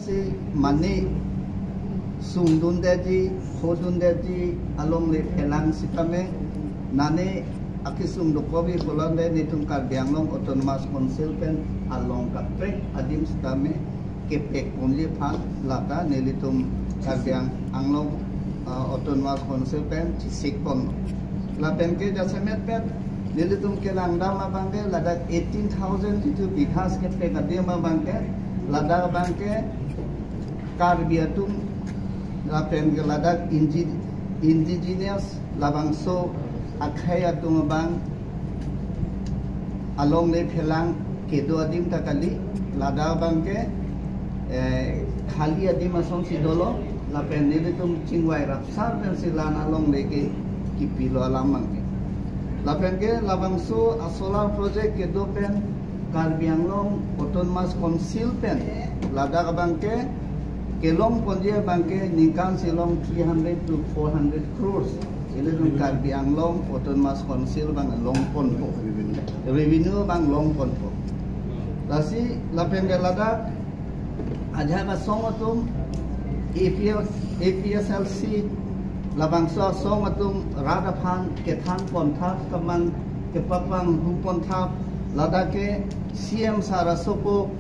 si mani sungdun deji khodun deji along le phelang sikame nane akisung dokobi polande nitum Karbi Anglong Autonomous Council pen along kapre adim sikame kepek only phan lata nelitum Karbi Anglong Autonomous Council pen sikpon lapen ke jasemet pen nelitum ke langdam abangke ladak 18,000 itu bighas kepek adim abangke ladak abangke Karbi atum lapen ke ladak indigenous labangso akhaya tumabang along le phelang kedo adim takali lada bangke khali adim asong sidolo lapen nile tum chingwai rapsar pen silan along le ke kipilo alam bangke lapen ke labangso solar project kedo pen Karbi Anglong Autonomous Council pen lada bangke kelong ponje bangke nikan silong 300 to 400 crores ini dong Karbi Anglong Autonomous Council bang long ponpo revenue bang long ponpo lasi lapen gelada aja ba songotum APSLC labang so songotum radaphan kethan pontha kamang kepapang hu pontha lada ke CM Sarasopo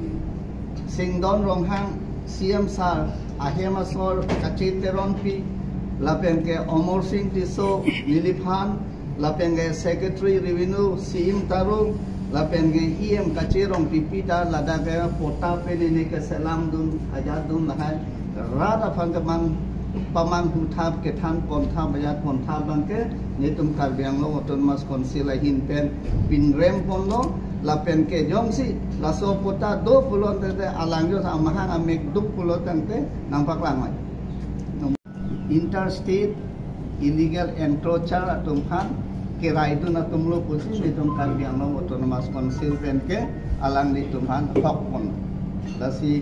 Singdon Ronghang CM Sar Ahemasor Kachiteronpi lapen ke Omor Singh Tiso Niliphan lapen ke Secretary Revenue Sim Tarung lapen ke EM Kachirong Pipita lada ke pota penene ke selam dun ajadun lahai rada phan ke mang pamang huthap ke than pontha bajat pontha bangke nitum Karbi Anglong Autonomous Council hin pen pinrem ponlo lapen ke jongsi laso pota do pulon te alangjo samahang amek duk pulon tangte nampak lamai interstate illegal encroacher atumhan kirai itu natumlo pusi nitum Karbi Anglong Autonomous Council pen ke alang nitumhan hokpon lasi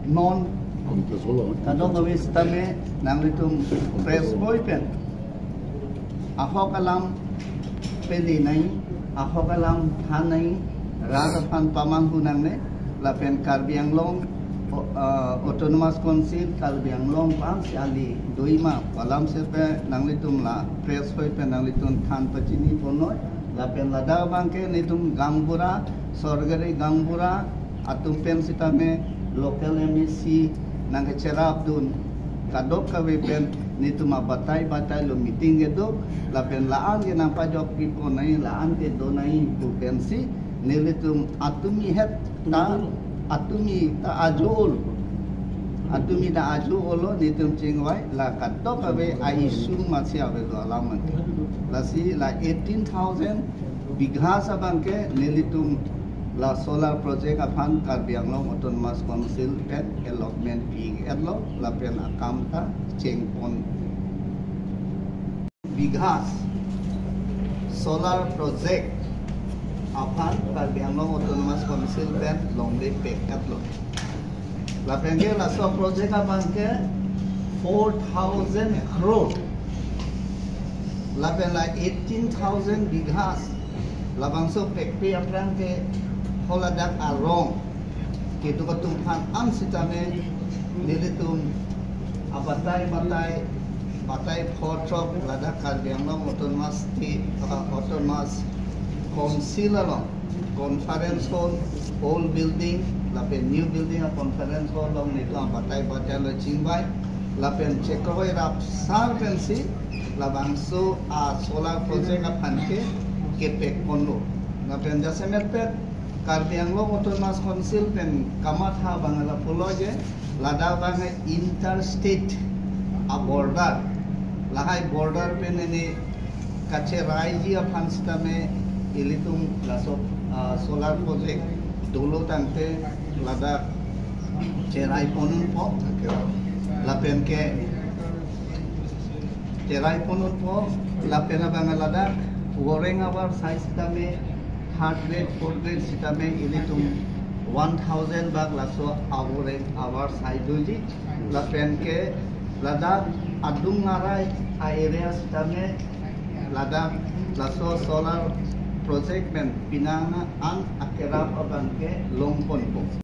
non kadong awis tame nang nitum press boy pen ahok alam peli nai ahok alam thanai radaphan pamanghu nang ne lapen Karbi Anglong Autonomous Council Karbi Anglong pam siali doima palam sepe nanglitum la press hoy pe nanglitum than pachini ponoi lapen lada bangke nitum gangbura sorgari gangbura atum pen sitame local MSC nang cerap dun kadok kawe pen nitum batai lo meeting edo lapen laan ke nang pajok pipo nai laan ke donai bu pensi nilitum atumi het ta atumi ta ajul atumi ta ajul olo nitum chingwai la katok abe aisu masih abe do alaman lasi la 18,000 bighas abangke nilitum la solar project aphan Karbi Anglong Autonomous Council pen allotment pig ello la pen akamta chengpon bighas solar project aphan Karbi Anglong Autonomous Council pen longde pek atlo la penge la so project abangke 4,000 crore la pen la 18,000 bighas la bangso pek pe apran ke holadak arong kitu katumpan am sitame nilitum batai photrok lada Karbi Anglong Autonomous Council along conference hall old building lapen new building a conference hall long nitu batai lo chingbai lapen chekroi rap sar pensi labangso a solar project a phanke kepek ponlo lapen jasemet pet Karbi Anglong Autonomous Council pen kamatha bangala puloje lada bangai interstate a border lahai border pen ini kache raiji a phanstame ilitum laso solar project dolo tangte lada cherai ponun po lapen ke cherai ponun po lapen bangala lada goreng abar size tame third grade, fourth grade sitame ilitum 1,000 bag laso our side doji lapen ke lada adung ngarai area sitame lada laso solar project pen pinanga ang akerap abang ke longpon po